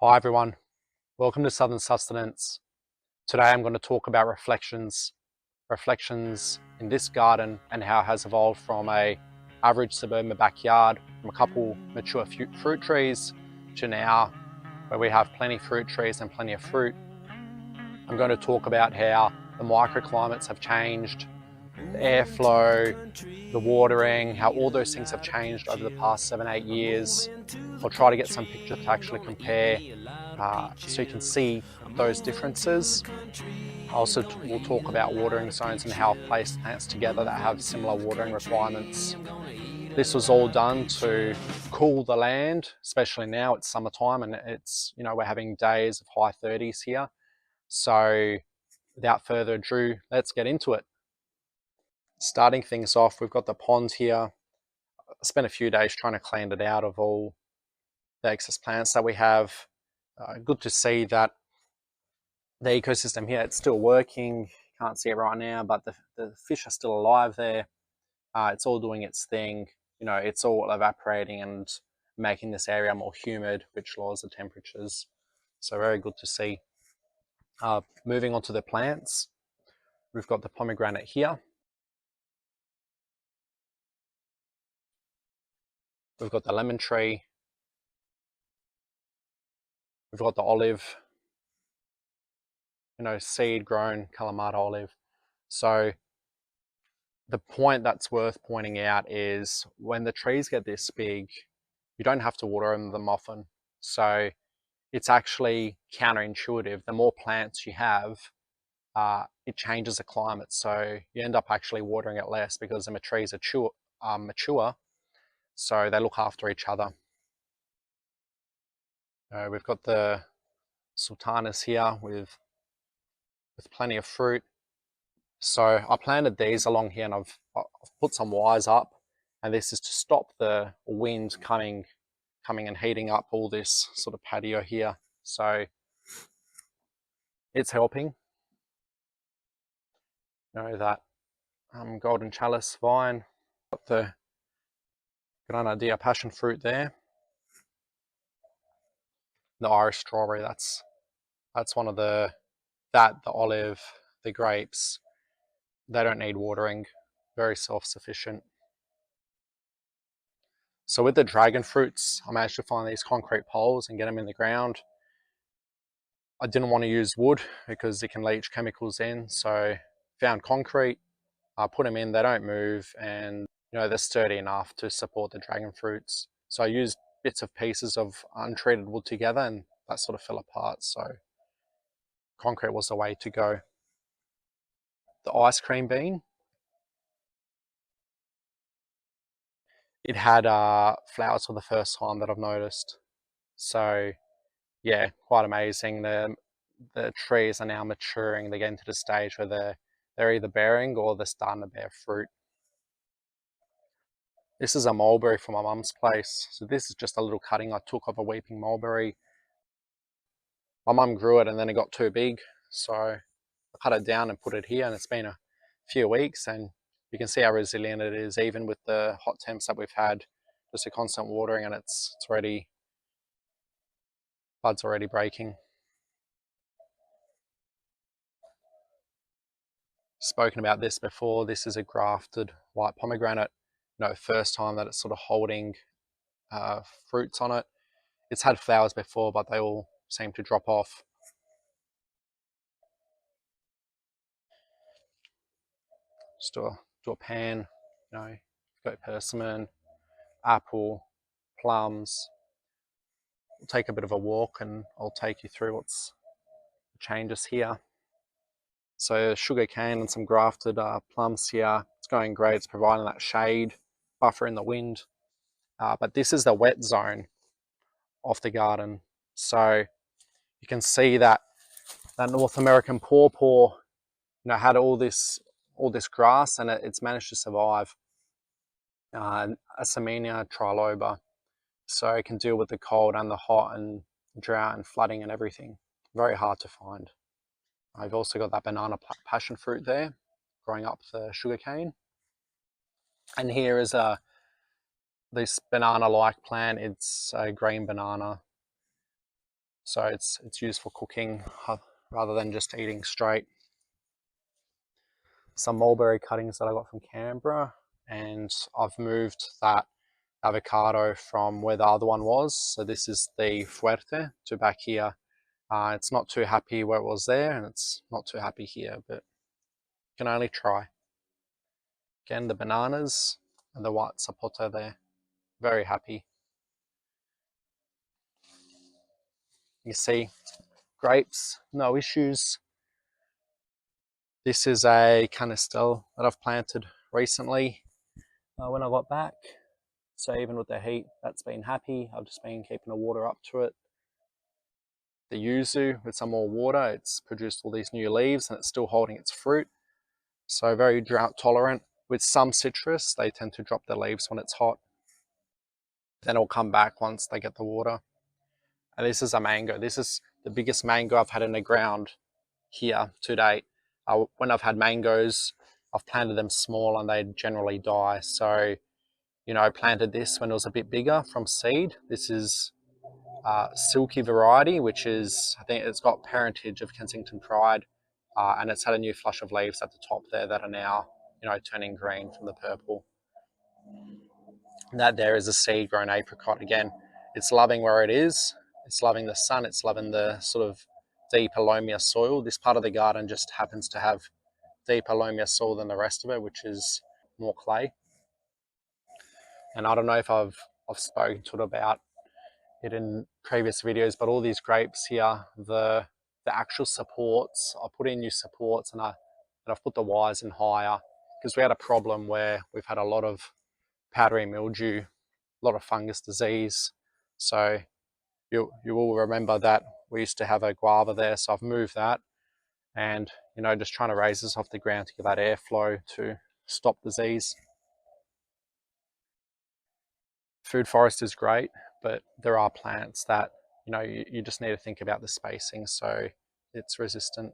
Hi everyone, welcome to Southern Sustenance. Today I'm going to talk about reflections in this garden and how it has evolved from a average suburban backyard from a couple mature fruit trees to now where we have plenty of fruit trees and plenty of fruit. I'm going to talk about how the microclimates have changed, the airflow, the watering, how all those things have changed over the past 7-8 years. I'll try to get some pictures to actually compare so you can see those differences. Also, we'll talk about watering zones and how I've placed plants together that have similar watering requirements. This was all done to cool the land, especially now it's summertime and we're having days of high 30s here. So without further ado, let's get into it. Starting things off, we've got the pond here. I spent a few days trying to clean it out of all the excess plants that we have. Good to see that the ecosystem here, it's still working. Can't see it right now, but the fish are still alive there. It's all doing its thing. It's all evaporating and making this area more humid, which lowers the temperatures. So very good to see. Moving on to the plants, we've got the pomegranate here. We've got the lemon tree. We've got the olive, seed grown Kalamata olive. So the point that's worth pointing out is when the trees get this big, you don't have to water them often. So it's actually counterintuitive. The more plants you have, it changes the climate. So you end up actually watering it less because the trees are mature, so they look after each other. We've got the sultanas here with plenty of fruit. So I planted these along here and I've put some wires up, and this is to stop the wind coming and heating up all this sort of patio here. So it's helping. That golden chalice vine, got the granadilla passion fruit there. The Irish strawberry, that's one of the olive, the grapes, they don't need watering, very self-sufficient. So with the dragon fruits, I managed to find these concrete poles and get them in the ground. I didn't want to use wood because it can leach chemicals in, so found concrete, put them in, they don't move, and they're sturdy enough to support the dragon fruits. So I used bits of pieces of untreated wood together and that sort of fell apart, so concrete was the way to go. The ice cream bean, it had flowers for the first time that I've noticed. So yeah, quite amazing. The trees are now maturing. They're getting to the stage where they're either bearing or they're starting to bear fruit. This is a mulberry from my mum's place. So this is just a little cutting I took of a weeping mulberry. My mum grew it and then it got too big, so I cut it down and put it here, and it's been a few weeks and you can see how resilient it is, even with the hot temps that we've had. Just a constant watering and it's already, buds already breaking. Spoken about this before, this is a grafted white pomegranate. First time that it's sort of holding fruits on it. It's had flowers before, but they all seem to drop off. Just do a pan, got persimmon, apple, plums. We'll take a bit of a walk and I'll take you through what's changes here. So sugar cane and some grafted plums here. It's going great. It's providing that shade, buffer in the wind. But this is the wet zone of the garden. So you can see that North American pawpaw, had all this grass and it's managed to survive. Asamina triloba, so it can deal with the cold and the hot and drought and flooding and everything. Very hard to find. I've also got that banana passion fruit there, growing up the sugarcane. And here is this banana-like plant. It's a green banana. So it's used for cooking rather than just eating straight. Some mulberry cuttings that I got from Canberra, and I've moved that avocado from where the other one was. So this is the Fuerte to back here. It's not too happy where it was there, and it's not too happy here, but you can only try. Again, the bananas and the white sapote there, very happy. You see, grapes, no issues. This is a canistel that I've planted recently when I got back. So even with the heat, that's been happy. I've just been keeping the water up to it. The yuzu, with some more water, it's produced all these new leaves and it's still holding its fruit. So very drought tolerant. With some citrus, they tend to drop their leaves when it's hot. Then it'll come back once they get the water. And this is a mango. This is the biggest mango I've had in the ground here to date. When I've had mangoes, I've planted them small and they generally die. So, I planted this when it was a bit bigger from seed. This is silky variety, which is, I think it's got parentage of Kensington Pride, and it's had a new flush of leaves at the top there that are now, turning green from the purple. And that there is a seed-grown apricot. Again, it's loving where it is. It's loving the sun. It's loving the sort of deeper, loamier soil. This part of the garden just happens to have deeper, loamier soil than the rest of it, which is more clay. And I don't know if I've spoken to it about it in previous videos, but all these grapes here, the actual supports, I put in new supports and I've put the wires in higher, because we had a problem where we've had a lot of powdery mildew, a lot of fungus disease. So you will remember that we used to have a guava there, so I've moved that, and just trying to raise this off the ground to give that airflow to stop disease. Food forest is great, but there are plants that you just need to think about the spacing so it's resistant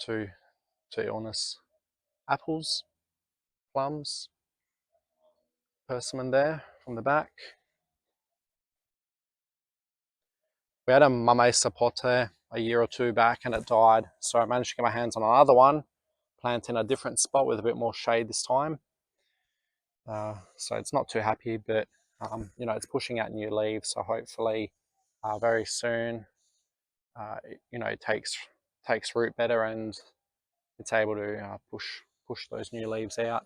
to illness. Apples, plums, persimmon there from the back. We had a mame sapote a year or two back and it died, so I managed to get my hands on another one, plant in a different spot with a bit more shade this time. So it's not too happy, but it's pushing out new leaves, so hopefully very soon it takes root better and it's able to push those new leaves out.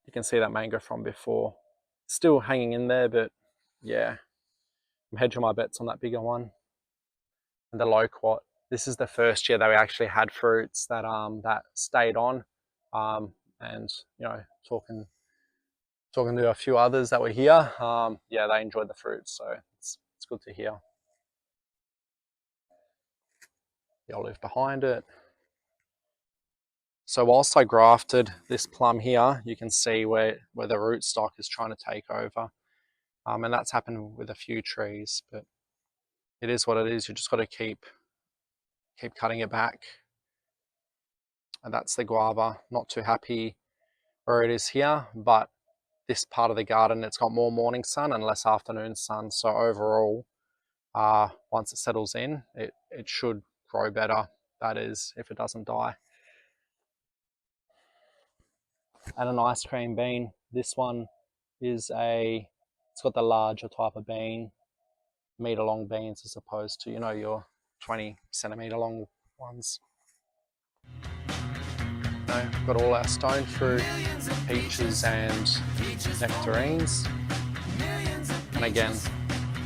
You can see that mango from before, still hanging in there, but yeah, I'm hedging my bets on that bigger one. And the loquat, this is the first year that we actually had fruits that stayed on, and talking to a few others that were here, yeah, they enjoyed the fruits, so it's good to hear. The olive behind it. So whilst I grafted this plum here, you can see where the rootstock is trying to take over, and that's happened with a few trees, but it is what it is. You just got to keep cutting it back. And that's the guava. Not too happy where it is here, but this part of the garden, it's got more morning sun and less afternoon sun. So overall, once it settles in, it should grow better. That is, if it doesn't die. And an ice cream bean. This one is it's got the larger type of bean, meter long beans as opposed to, your 20 centimeter long ones. We've got all our stone fruit, peaches and nectarines. And again,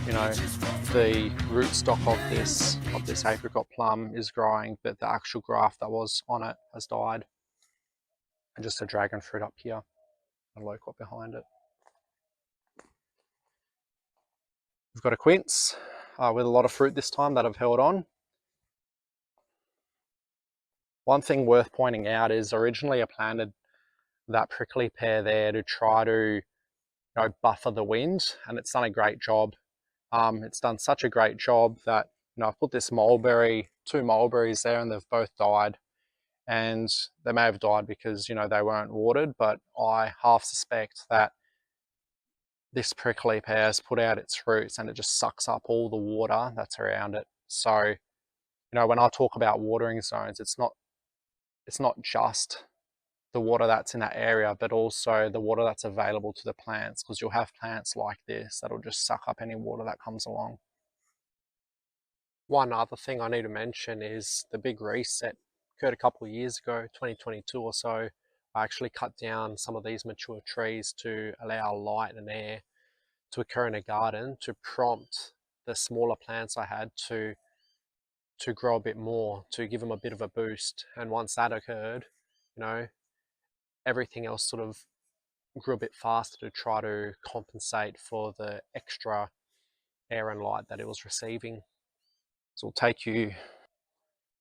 the rootstock of this apricot plum is growing, but the actual graft that was on it has died. And just a dragon fruit up here, and a loquat behind it. We've got a quince with a lot of fruit this time that I've held on. One thing worth pointing out is originally I planted that prickly pear there to try to buffer the wind, and it's done a great job. It's done such a great job that I've put this two mulberries there, and they've both died. And they may have died because they weren't watered, but I half suspect that this prickly pear has put out its roots and it just sucks up all the water that's around it. So, when I talk about watering zones, it's not just the water that's in that area, but also the water that's available to the plants, because you'll have plants like this that'll just suck up any water that comes along. One other thing I need to mention is the big reset occurred a couple of years ago, 2022 or so. I actually cut down some of these mature trees to allow light and air to occur in a garden, to prompt the smaller plants I had to grow a bit more, to give them a bit of a boost. And once that occurred, everything else sort of grew a bit faster to try to compensate for the extra air and light that it was receiving. So we'll take you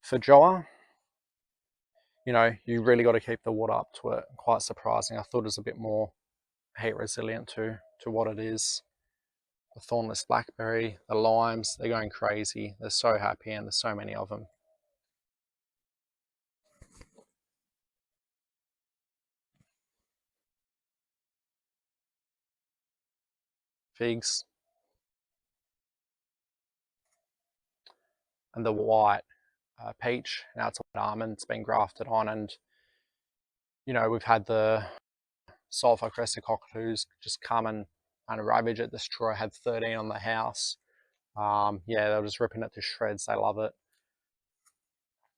for Joa. You really got to keep the water up to it. Quite surprising. I thought it was a bit more heat resilient to what it is. The thornless blackberry, the limes, they're going crazy. They're so happy and there's so many of them. Figs and the white peach. Now it's white almond. It's been grafted on, and we've had the sulfur crested cockatoos just come and ravage it, destroy. I had 13 on the house. Yeah, they're just ripping it to shreds. They love it.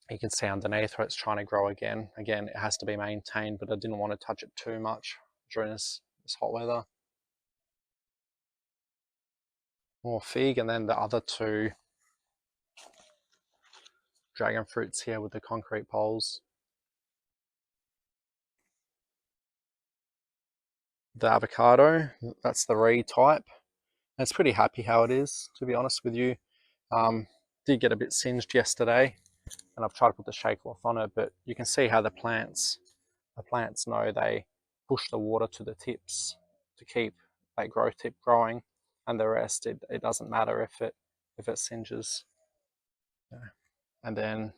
You can see underneath where it's trying to grow again. Again, it has to be maintained, but I didn't want to touch it too much during this hot weather. More fig, and then the other two dragon fruits here with the concrete poles. The avocado, that's the Re type. It's pretty happy how it is, to be honest with you. Did get a bit singed yesterday, and I've tried to put the shake cloth on it, but you can see how the plants know they push the water to the tips to keep that growth tip growing, and the rest it doesn't matter if it singes. Yeah. And then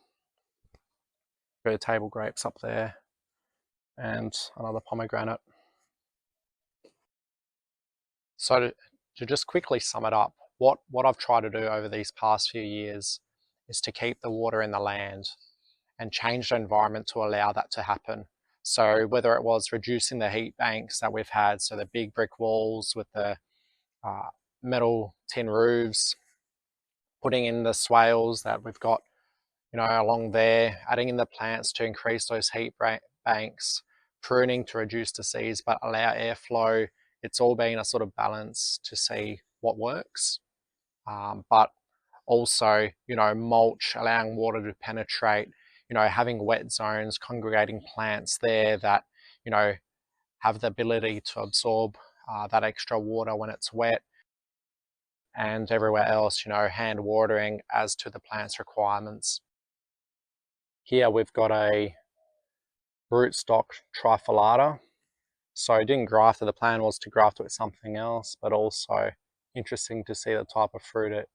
table grapes up there, and another pomegranate. So to just quickly sum it up, what I've tried to do over these past few years is to keep the water in the land and change the environment to allow that to happen. So whether it was reducing the heat banks that we've had, so the big brick walls with the metal tin roofs, putting in the swales that we've got, along there, adding in the plants to increase those heat banks, pruning to reduce disease but allow airflow. It's all been a sort of balance to see what works. But also, mulch, allowing water to penetrate, having wet zones, congregating plants there that, have the ability to absorb that extra water when it's wet, and everywhere else, hand watering as to the plant's requirements. Here we've got a rootstock trifoliata. So I didn't graft it. The plan was to graft it with something else, but also interesting to see the type of fruit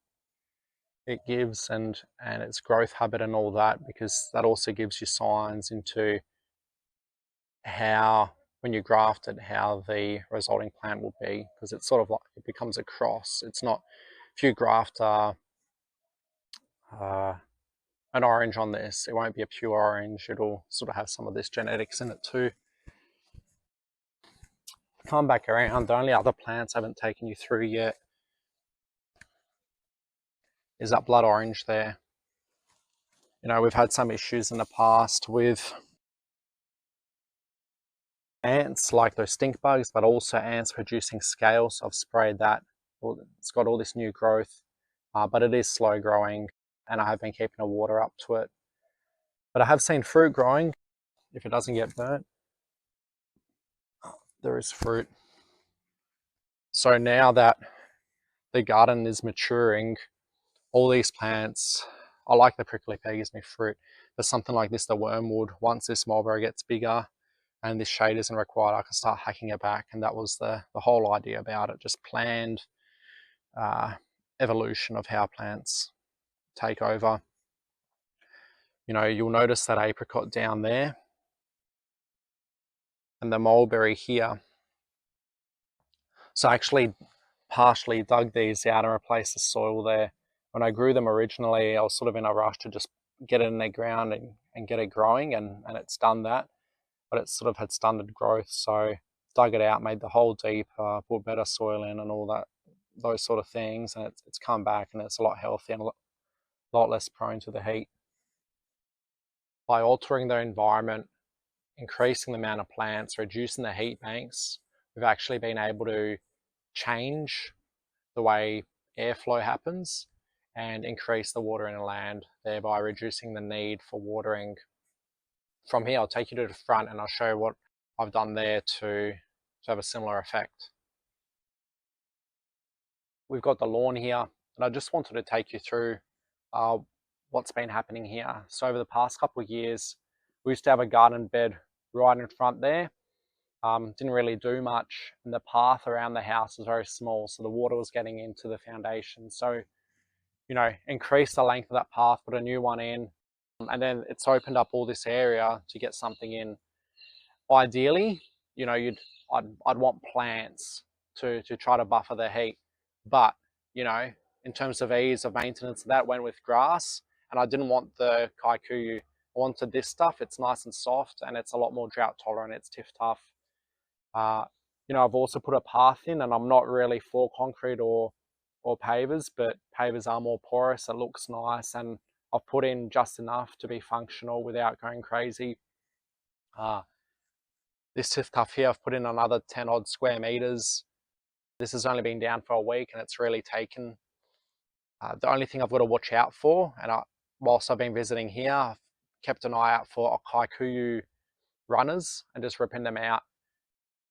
it gives and its growth habit and all that, because that also gives you signs into how, when you graft it, how the resulting plant will be, because it's sort of like it becomes a cross. It's not, if you graft an orange on this, it won't be a pure orange. It'll sort of have some of this genetics in it too. Come back around, the only other plants I haven't taken you through yet is that blood orange there. We've had some issues in the past with ants, like those stink bugs, but also ants producing scales. So I've sprayed that. It's got all this new growth, but it is slow growing, and I have been keeping the water up to it. But I have seen fruit growing if it doesn't get burnt. There is fruit. So now that the garden is maturing, all these plants, I like the prickly pear, gives me fruit, but something like this, the wormwood, once this mulberry gets bigger and this shade isn't required, I can start hacking it back. And that was the whole idea about it, just planned evolution of how plants take over. You'll notice that apricot down there and the mulberry here. So I actually partially dug these out and replaced the soil there. When I grew them originally, I was sort of in a rush to just get it in the ground and get it growing, and it's done that. But it sort of had stunted growth, so dug it out, made the hole deeper, put better soil in and all that, those sort of things, and it's come back and it's a lot healthier and a lot less prone to the heat. By altering the environment, increasing the amount of plants, reducing the heat banks, we've actually been able to change the way airflow happens and increase the water in the land, thereby reducing the need for watering. From here, I'll take you to the front and I'll show you what I've done there to have a similar effect. We've got the lawn here, and I just wanted to take you through what's been happening here. So over the past couple of years, we used to have a garden bed right in front there. Didn't really do much, and the path around the house was very small, so the water was getting into the foundation. So, increase the length of that path, put a new one in, and then it's opened up all this area to get something in. Ideally, I'd want plants to try to buffer the heat, but in terms of ease of maintenance, that went with grass, and I didn't want the kikuyu. I wanted this stuff. It's nice and soft, and it's a lot more drought tolerant. It's tiff tough. I've also put a path in, and I'm not really for concrete or pavers, but pavers are more porous. It looks nice, and I've put in just enough to be functional without going crazy. This tiff tough here, I've put in another 10 odd square meters. This has only been down for a week, and it's really taken. The only thing I've got to watch out for, and whilst I've been visiting here, I've kept an eye out for kikuyu runners and just ripping them out.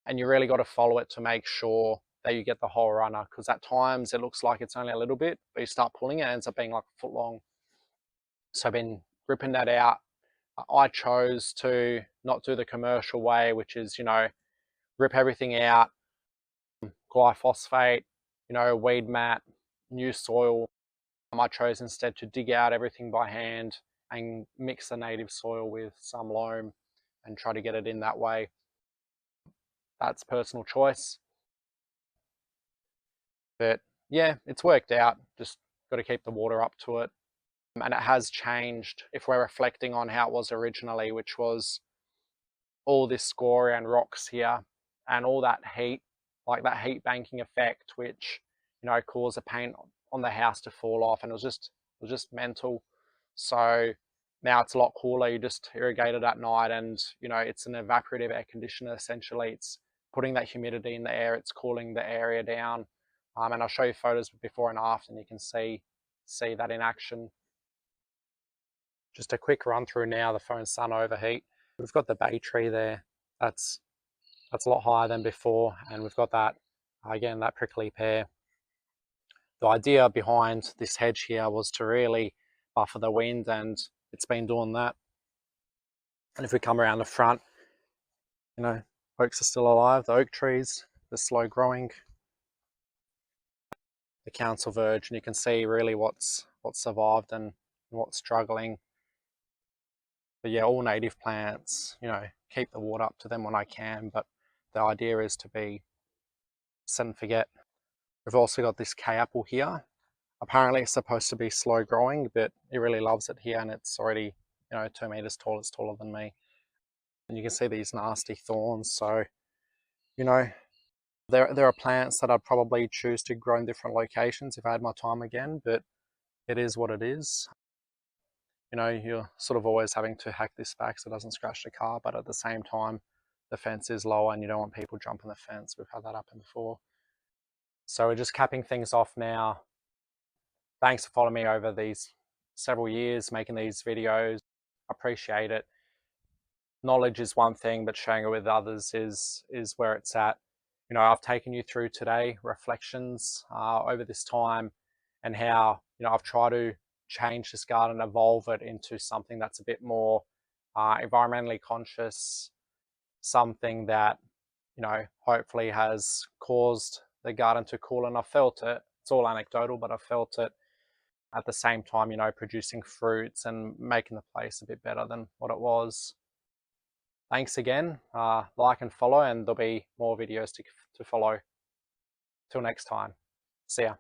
And you really got to follow it to make sure that you get the whole runner, because at times it looks like it's only a little bit, but you start pulling it, it ends up being like a foot long. So I've been ripping that out. I chose to not do the commercial way, which is, rip everything out, glyphosate, weed mat, new soil. I chose instead to dig out everything by hand and mix the native soil with some loam and try to get it in that way. That's personal choice. But yeah, it's worked out. Just got to keep the water up to it. And it has changed if we're reflecting on how it was originally, which was all this scoria and rocks here and all that heat, like that heat banking effect, which caused the paint on the house to fall off, and it was just mental. So now it's a lot cooler. You just irrigate it at night, and it's an evaporative air conditioner essentially. It's putting that humidity in the air. It's cooling the area down, and I'll show you photos before and after, and you can see that in action. Just a quick run through now. The phone's sun overheat. We've got the bay tree there. That's a lot higher than before, and we've got that again, that prickly pear. The idea behind this hedge here was to really buffer the wind, and it's been doing that. And if we come around the front, oaks are still alive. The oak trees, they're slow growing. The council verge, and you can see really what's survived and what's struggling. But yeah, all native plants, keep the water up to them when I can, but the idea is to be set and forget. We've also got this K-apple here. Apparently it's supposed to be slow growing, but it really loves it here, and it's already 2 meters tall. It's taller than me, and you can see these nasty thorns. So there are plants that I'd probably choose to grow in different locations if I had my time again, but it is what it is. You're sort of always having to hack this back so it doesn't scratch the car, but at the same time the fence is lower and you don't want people jumping the fence. We've had that happen before. So we're just capping things off now. Thanks for following me over these several years, making these videos. I appreciate it. Knowledge is one thing, but sharing it with others is where it's at. I've taken you through today reflections over this time, and how I've tried to change this garden, evolve it into something that's a bit more environmentally conscious, something that hopefully has caused the garden to cool. And I felt it. It's all anecdotal, but I felt it. At the same time, producing fruits and making the place a bit better than what it was. Thanks again. Like and follow, and there'll be more videos to follow. Till next time, see ya.